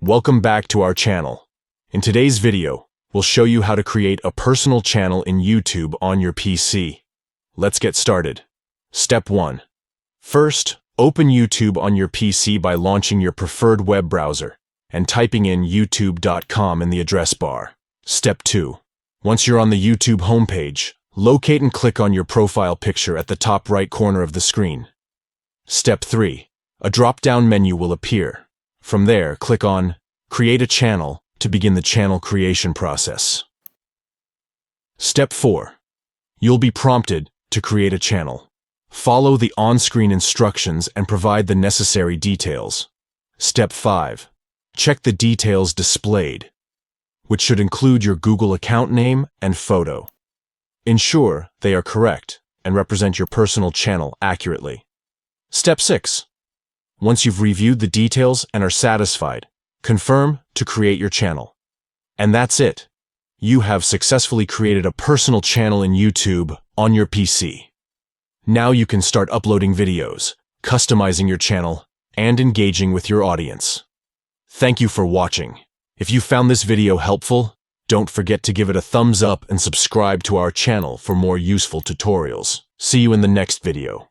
Welcome back to our channel. In today's video, we'll show you how to create a personal channel in YouTube on your PC. Let's get started. Step 1. First, open YouTube on your PC by launching your preferred web browser and typing in youtube.com in the address bar. Step 2. Once you're on the YouTube homepage, locate and click on your profile picture at the top right corner of the screen. Step 3. A drop-down menu will appear. From there, click on Create a Channel to begin the channel creation process. Step 4. You'll be prompted to create a channel. Follow the on-screen instructions and provide the necessary details. Step 5. Check the details displayed, which should include your Google account name and photo. Ensure they are correct and represent your personal channel accurately. Step 6. Once you've reviewed the details and are satisfied, confirm to create your channel. And that's it. You have successfully created a personal channel in YouTube on your PC. Now you can start uploading videos, customizing your channel, and engaging with your audience. Thank you for watching. If you found this video helpful, don't forget to give it a thumbs up and subscribe to our channel for more useful tutorials. See you in the next video.